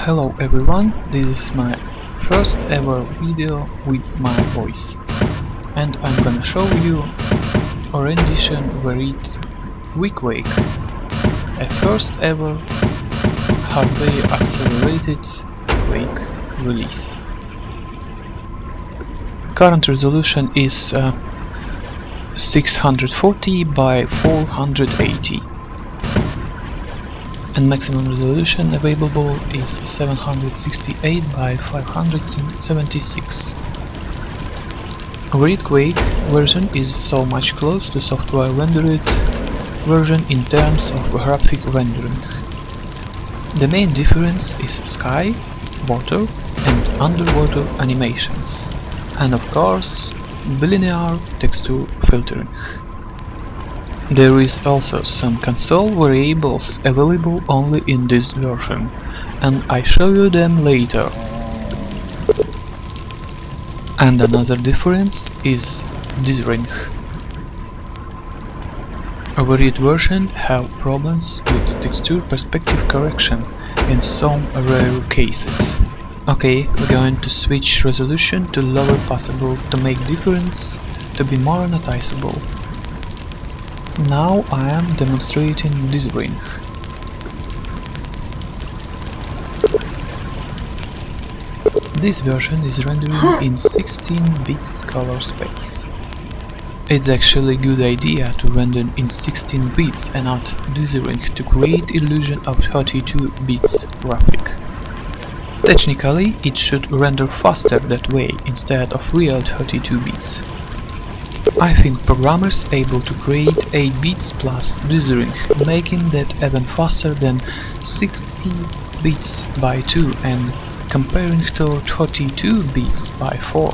Hello everyone, this is my first ever video with my voice, and I'm gonna show you a Rendition Verite vQuake, a first ever hardware accelerated Quake release. Current resolution is 640 by 480. And maximum resolution available is 768 by 576. Verite Quake version is so much close to software rendered version in terms of graphic rendering. The main difference is sky, water and underwater animations, and of course bilinear texture filtering. There is also some console variables available only in this version, and I show you them later. And another difference is dithering. A Verite version have problems with texture perspective correction in some rare cases. Okay, we're going to switch resolution to lower possible to make difference to be more noticeable. Now I am demonstrating dithering. This version is rendering in 16 bits color space. It's actually a good idea to render in 16 bits and not dithering to create illusion of 32 bits graphic. Technically, it should render faster that way instead of real 32 bits. I think programmers able to create 8 bits plus dithering, making that even faster than 60 bits by 2 and comparing to 32 bits by 4.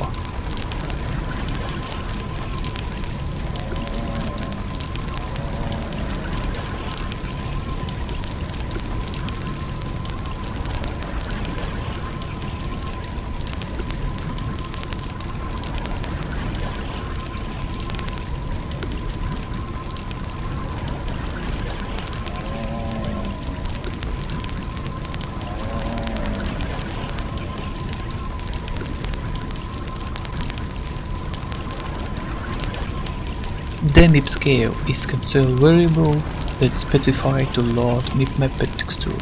The MIP scale is console variable that's specified to load MIP-mapped texture.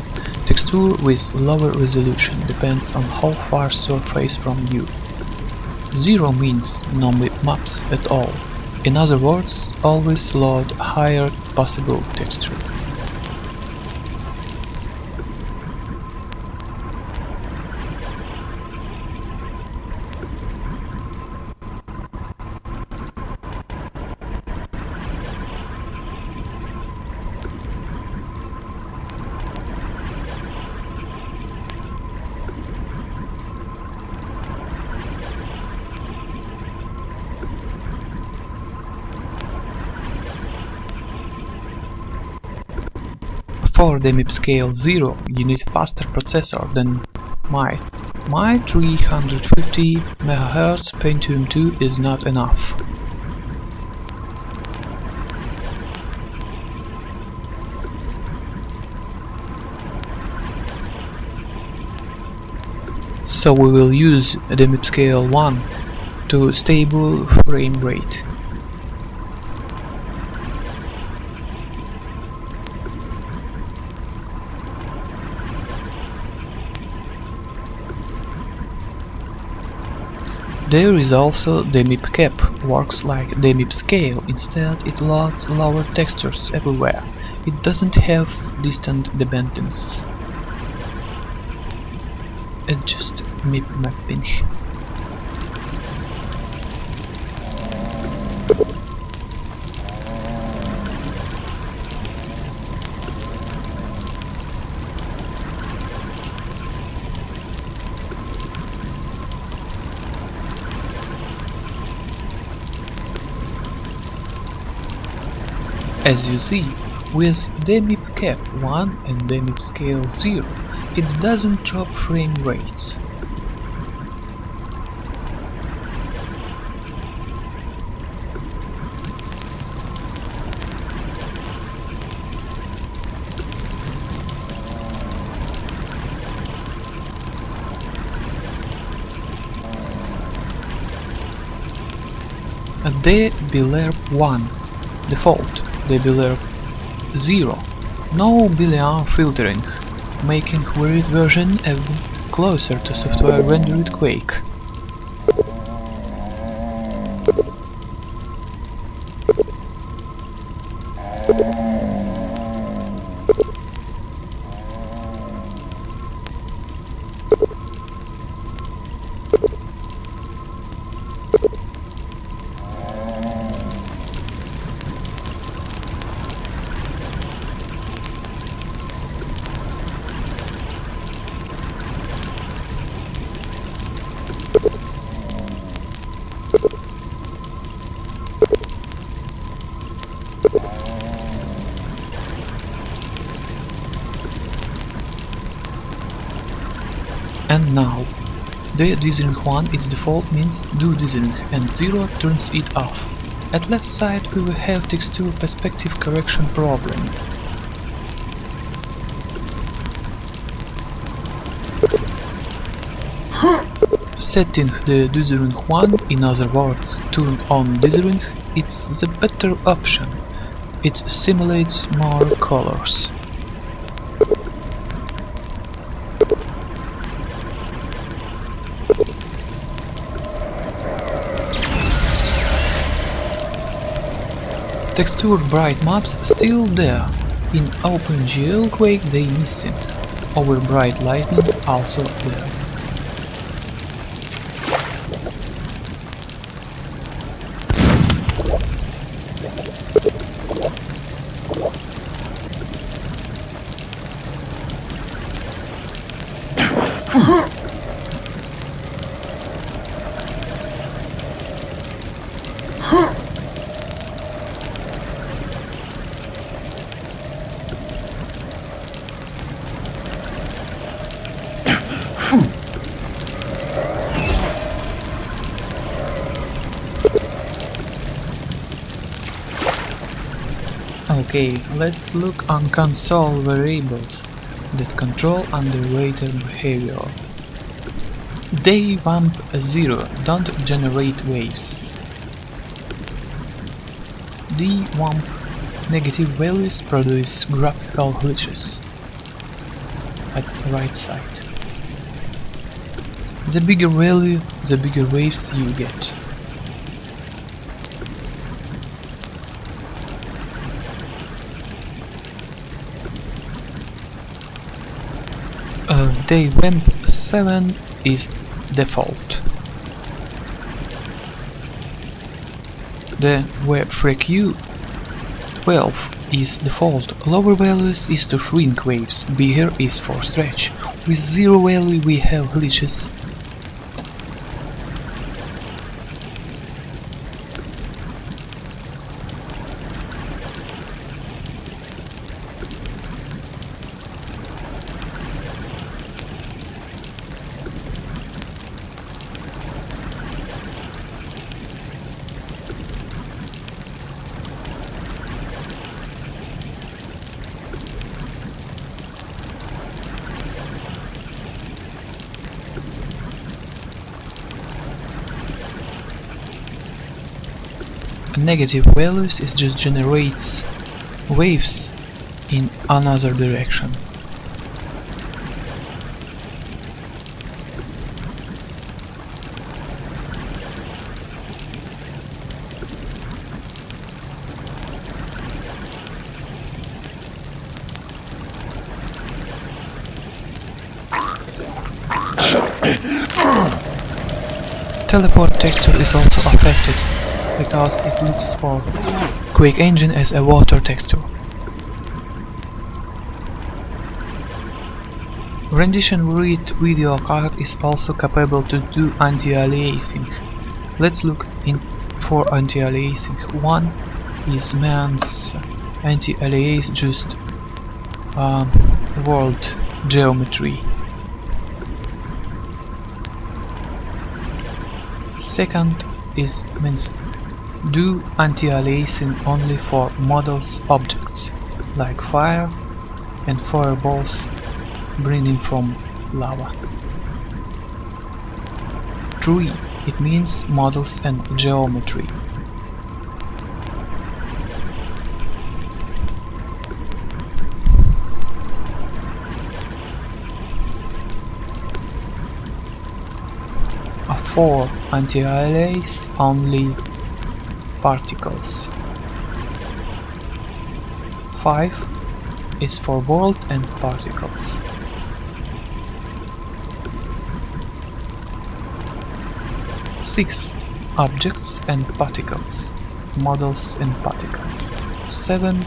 Texture with lower resolution depends on how far surface from you. 0 means no MIP maps at all. In other words, always load higher possible texture. For the MIP scale 0, you need faster processor than my 350 MHz Pentium 2 is not enough. So we will use the MIP scale 1 to stable frame rate. There is also the MIP cap, works like the MIP scale, instead it loads lower textures everywhere. It doesn't have distant dependence. It's just MIP mapping. As you see, with the MIP cap 1 and the MIP scale 0, it doesn't drop frame rates. DBLERP1 default, DBLERP0 no Boolean filtering, making Verite version ever closer to software rendered Quake. And now, the dithering 1 its default means do dithering and 0 turns it off. At left side we will have texture perspective correction problem. Setting the dithering 1, in other words, turn on dithering, it's the better option. It simulates more colors. Texture bright maps still there. In OpenGL Quake they missing. Over bright lightning also there. Okay, let's look on console variables that control underwater behavior. DWAMP0 don't generate waves. DWAMP negative values produce graphical glitches at right side. The bigger value, the bigger waves you get. DWAMP7 is default. The vQuake 12 is default. Lower values is to shrink waves, bigger is for stretch. With 0 value we have glitches. Negative values is just generates waves in another direction. Teleport texture is also affected, because it looks for Quake engine as a water texture. Rendition Verite video card is also capable to do anti-aliasing. Let's look for anti-aliasing. One is man's anti-alias just world geometry. Second is means do anti-aliasing only for models objects like fire and fireballs breathing from lava. 3. It means models and geometry. 4. Anti-aliasing only particles. 5 is for world and particles. 6. Objects and particles, models and particles. 7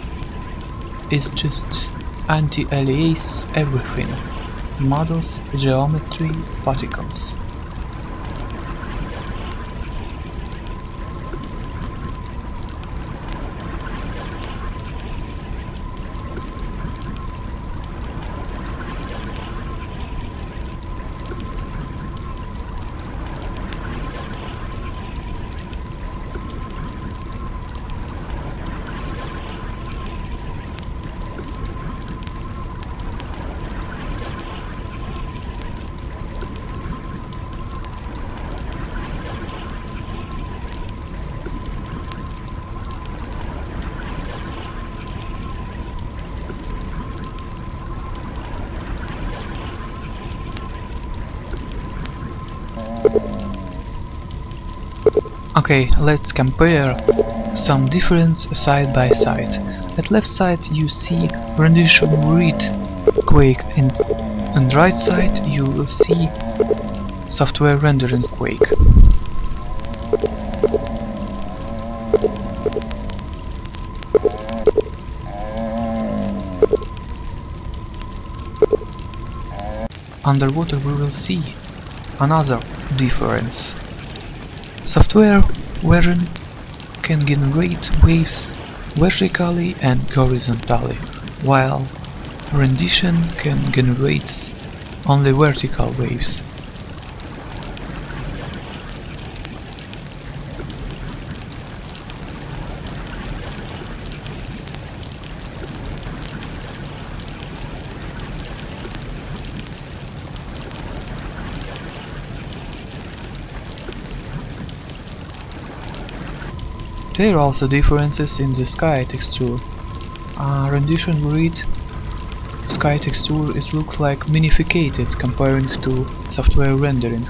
is just anti-aliasing everything, models, geometry, particles. Okay, let's compare some difference side by side. At left side you see Rendition Verite Quake, and right side you will see software rendering Quake. Underwater we will see another difference. Software version can generate waves vertically and horizontally, while Rendition can generate only vertical waves. There are also differences in the sky texture. Rendition Verite sky texture looks like minificated comparing to software rendering.